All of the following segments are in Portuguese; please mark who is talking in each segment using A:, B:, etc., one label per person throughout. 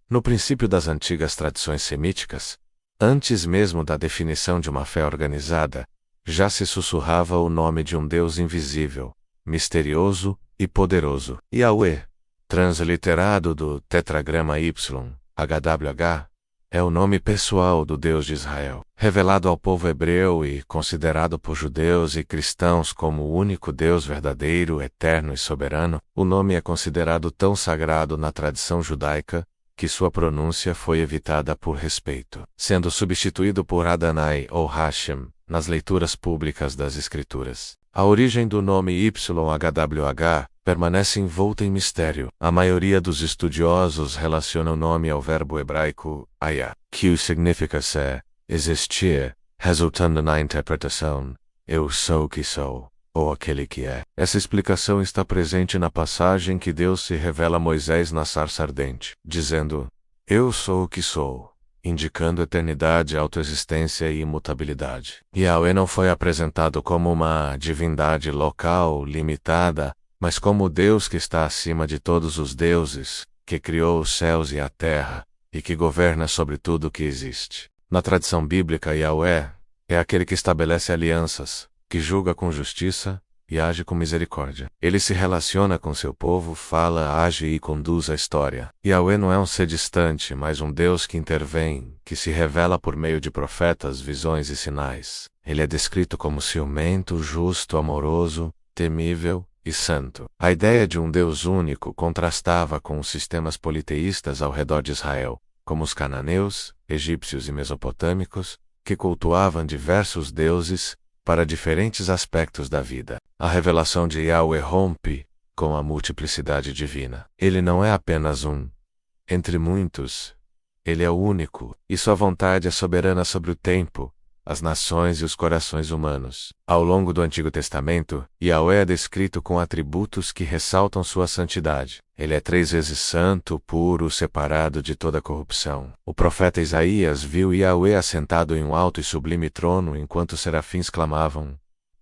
A: No princípio das antigas tradições semíticas, antes mesmo da definição de uma fé organizada, já se sussurrava o nome de um Deus invisível, misterioso e poderoso. Yahweh, transliterado do tetragrama Y, HWH, é o nome pessoal do Deus de Israel. Revelado ao povo hebreu e considerado por judeus e cristãos como o único Deus verdadeiro, eterno e soberano, o nome é considerado tão sagrado na tradição judaica que sua pronúncia foi evitada por respeito, sendo substituído por Adonai ou Hashem nas leituras públicas das Escrituras. A origem do nome YHWH permanece envolta em mistério. A maioria dos estudiosos relaciona o nome ao verbo hebraico ayah, que significa ser, existir, resultando na interpretação eu sou o que sou, ou aquele que é. Essa explicação está presente na passagem que Deus se revela a Moisés na sarça ardente, dizendo: eu sou o que sou, indicando eternidade, autoexistência e imutabilidade. Yahweh não foi apresentado como uma divindade local, limitada, mas como o Deus que está acima de todos os deuses, que criou os céus e a terra, e que governa sobre tudo o que existe. Na tradição bíblica, Yahweh é aquele que estabelece alianças, que julga com justiça e age com misericórdia. Ele se relaciona com seu povo, fala, age e conduz a história. Yahweh não é um ser distante, mas um Deus que intervém, que se revela por meio de profetas, visões e sinais. Ele é descrito como ciumento, justo, amoroso, temível e santo. A ideia de um Deus único contrastava com os sistemas politeístas ao redor de Israel, como os cananeus, egípcios e mesopotâmicos, que cultuavam diversos deuses para diferentes aspectos da vida. A revelação de Yahweh rompe com a multiplicidade divina. Ele não é apenas um entre muitos. Ele é o único, e sua vontade é soberana sobre o tempo, as nações e os corações humanos. Ao longo do Antigo Testamento, Yahweh é descrito com atributos que ressaltam sua santidade. Ele é 3 vezes santo, puro, separado de toda corrupção. O profeta Isaías viu Yahweh assentado em um alto e sublime trono enquanto os serafins clamavam: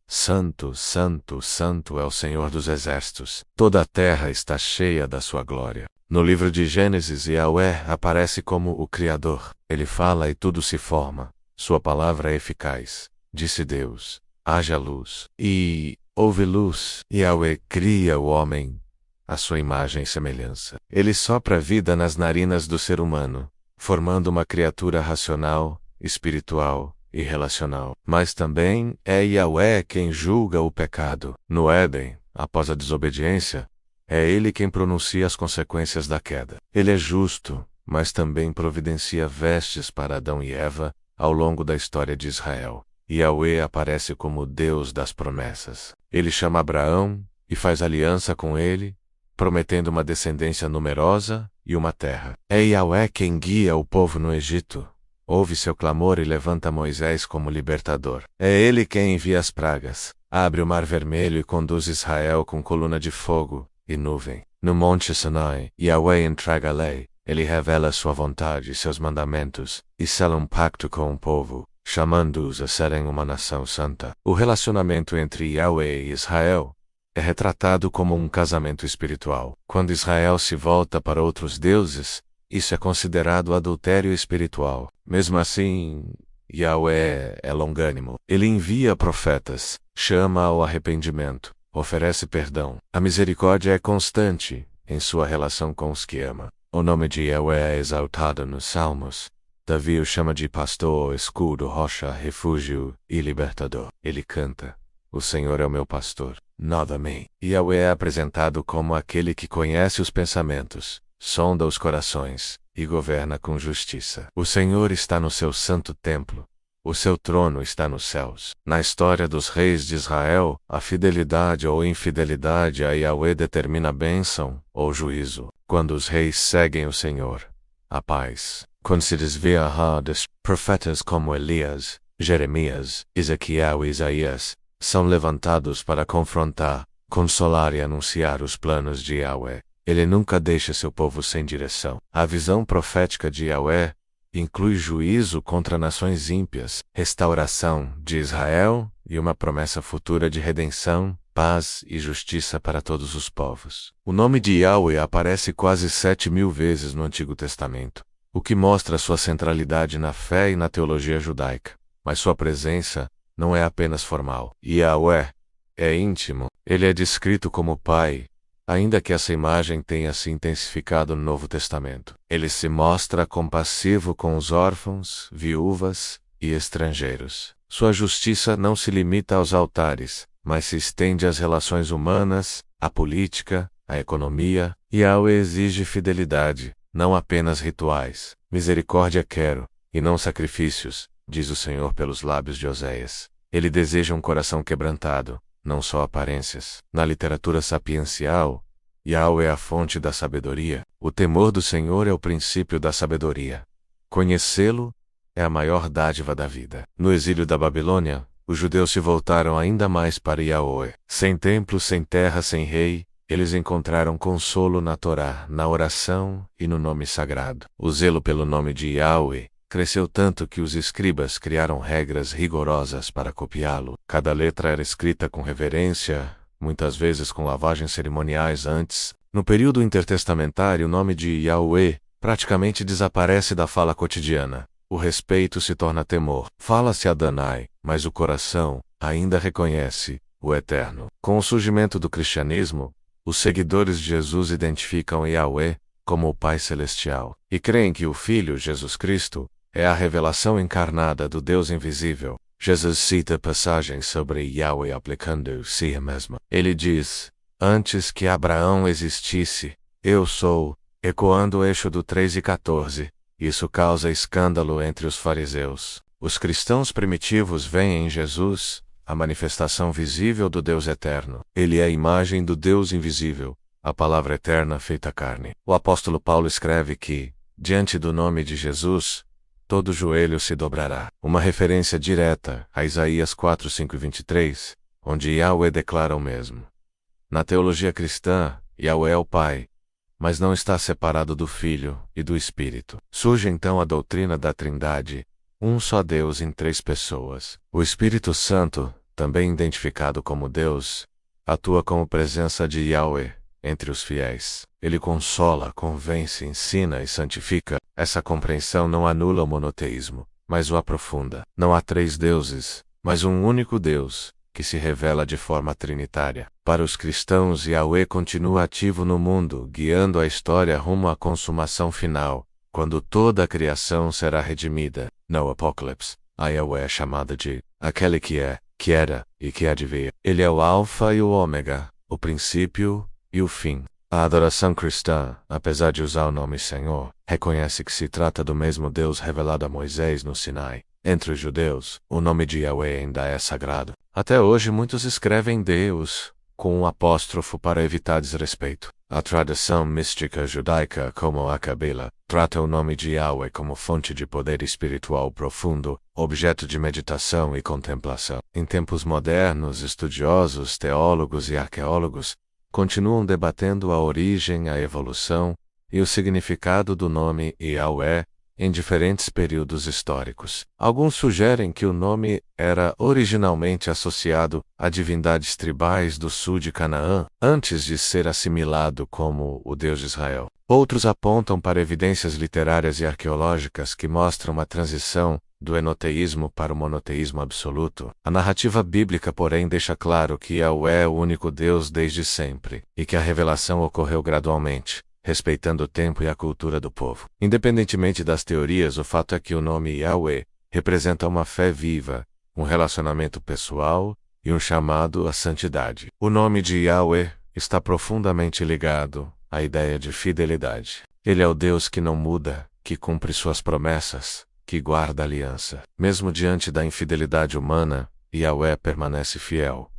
A: Santo, Santo, Santo é o Senhor dos Exércitos. Toda a terra está cheia da sua glória. No livro de Gênesis, Yahweh aparece como o Criador. Ele fala e tudo se forma. Sua palavra é eficaz. Disse Deus: haja luz. E houve luz. Yahweh cria o homem à sua imagem e semelhança. Ele sopra vida nas narinas do ser humano, formando uma criatura racional, espiritual e relacional. Mas também é Yahweh quem julga o pecado. No Éden, após a desobediência, é Ele quem pronuncia as consequências da queda. Ele é justo, mas também providencia vestes para Adão e Eva ao longo da história de Israel. Yahweh aparece como o Deus das promessas. Ele chama Abraão e faz aliança com ele, prometendo uma descendência numerosa e uma terra. É Yahweh quem guia o povo no Egito, ouve seu clamor e levanta Moisés como libertador. É Ele quem envia as pragas, abre o mar vermelho e conduz Israel com coluna de fogo e nuvem. No Monte Sinai, Yahweh entrega a lei. Ele revela sua vontade e seus mandamentos, e sela um pacto com o povo, chamando-os a serem uma nação santa. O relacionamento entre Yahweh e Israel é retratado como um casamento espiritual. Quando Israel se volta para outros deuses, isso é considerado adultério espiritual. Mesmo assim, Yahweh é longânimo. Ele envia profetas, chama ao arrependimento, oferece perdão. A misericórdia é constante em sua relação com os que ama. O nome de Yahweh é exaltado nos Salmos. Davi o chama de pastor, escudo, rocha, refúgio e libertador. Ele canta: o Senhor é o meu pastor, nada me. Yahweh é apresentado como aquele que conhece os pensamentos, sonda os corações e governa com justiça. O Senhor está no seu santo templo. O seu trono está nos céus. Na história dos reis de Israel, a fidelidade ou infidelidade a Yahweh determina a bênção ou juízo. Quando os reis seguem o Senhor, a paz. Quando se desvia dos profetas como Elias, Jeremias, Ezequiel e Isaías, são levantados para confrontar, consolar e anunciar os planos de Yahweh. Ele nunca deixa seu povo sem direção. A visão profética de Yahweh inclui juízo contra nações ímpias, restauração de Israel e uma promessa futura de redenção paz e justiça para todos os povos. O nome de Yahweh aparece quase 7.000 vezes no Antigo Testamento, o que mostra sua centralidade na fé e na teologia judaica. Mas sua presença não é apenas formal. Yahweh é íntimo. Ele é descrito como Pai, ainda que essa imagem tenha se intensificado no Novo Testamento. Ele se mostra compassivo com os órfãos, viúvas e estrangeiros. Sua justiça não se limita aos altares, mas se estende às relações humanas, à política, à economia. Yahweh exige fidelidade, não apenas rituais. Misericórdia quero, e não sacrifícios, diz o Senhor pelos lábios de Oséias. Ele deseja um coração quebrantado, não só aparências. Na literatura sapiencial, Yahweh é a fonte da sabedoria. O temor do Senhor é o princípio da sabedoria. Conhecê-lo é a maior dádiva da vida. No exílio da Babilônia, os judeus se voltaram ainda mais para Yahweh. Sem templo, sem terra, sem rei, eles encontraram consolo na Torá, na oração e no nome sagrado. O zelo pelo nome de Yahweh cresceu tanto que os escribas criaram regras rigorosas para copiá-lo. Cada letra era escrita com reverência, muitas vezes com lavagens cerimoniais antes. No período intertestamentário, o nome de Yahweh praticamente desaparece da fala cotidiana. O respeito se torna temor. Fala-se Adonai, mas o coração ainda reconhece o Eterno. Com o surgimento do cristianismo, os seguidores de Jesus identificam Yahweh como o Pai Celestial e creem que o Filho, Jesus Cristo, é a revelação encarnada do Deus invisível. Jesus cita passagens sobre Yahweh aplicando-se a mesma. Ele diz: antes que Abraão existisse, eu sou, ecoando o Êxodo 3:14. Isso causa escândalo entre os fariseus. Os cristãos primitivos veem em Jesus a manifestação visível do Deus eterno. Ele é a imagem do Deus invisível, a palavra eterna feita carne. O apóstolo Paulo escreve que, diante do nome de Jesus, todo joelho se dobrará. Uma referência direta a Isaías 4:5-23, onde Yahweh declara o mesmo. Na teologia cristã, Yahweh é o Pai, mas não está separado do Filho e do Espírito. Surge então a doutrina da Trindade, um só Deus em 3 pessoas. O Espírito Santo, também identificado como Deus, atua como presença de Yahweh entre os fiéis. Ele consola, convence, ensina e santifica. Essa compreensão não anula o monoteísmo, mas o aprofunda. Não há 3 deuses, mas um único Deus, que se revela de forma trinitária. Para os cristãos, Yahweh continua ativo no mundo, guiando a história rumo à consumação final, quando toda a criação será redimida. No Apocalipse, a Yahweh é chamada de aquele que é, que era e que há de vir. Ele é o Alfa e o Ômega, o princípio e o fim. A adoração cristã, apesar de usar o nome Senhor, reconhece que se trata do mesmo Deus revelado a Moisés no Sinai. Entre os judeus, o nome de Yahweh ainda é sagrado. Até hoje muitos escrevem Deus com um apóstrofo para evitar desrespeito. A tradição mística judaica, como a Cabila, trata o nome de Yahweh como fonte de poder espiritual profundo, objeto de meditação e contemplação. Em tempos modernos, estudiosos, teólogos e arqueólogos continuam debatendo a origem, a evolução e o significado do nome Yahweh em diferentes períodos históricos. Alguns sugerem que o nome era originalmente associado a divindades tribais do sul de Canaã, antes de ser assimilado como o Deus de Israel. Outros apontam para evidências literárias e arqueológicas que mostram a transição do enoteísmo para o monoteísmo absoluto. A narrativa bíblica, porém, deixa claro que Yahweh é o único Deus desde sempre, e que a revelação ocorreu gradualmente, respeitando o tempo e a cultura do povo. Independentemente das teorias, o fato é que o nome Yahweh representa uma fé viva, um relacionamento pessoal e um chamado à santidade. O nome de Yahweh está profundamente ligado à ideia de fidelidade. Ele é o Deus que não muda, que cumpre suas promessas, que guarda a aliança. Mesmo diante da infidelidade humana, Yahweh permanece fiel.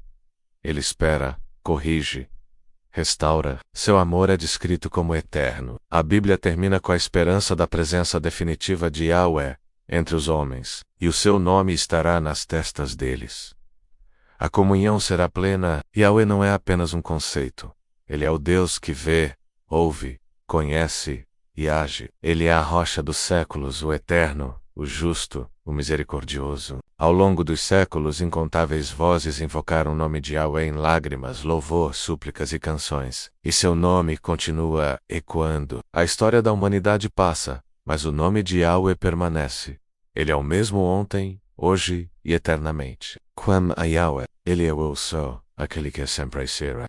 A: Ele espera, corrige, restaura. Seu amor é descrito como eterno. A Bíblia termina com a esperança da presença definitiva de Yahweh entre os homens, e o seu nome estará nas testas deles. A comunhão será plena. Yahweh não é apenas um conceito. Ele é o Deus que vê, ouve, conhece e age. Ele é a rocha dos séculos, o eterno, o justo, o misericordioso. Ao longo dos séculos, incontáveis vozes invocaram o nome de Yahweh em lágrimas, louvor, súplicas e canções. E seu nome continua ecoando. A história da humanidade passa, mas o nome de Yahweh permanece. Ele é o mesmo ontem, hoje e eternamente. Quam a Yahweh, ele é o eu sou, aquele que é sempre será.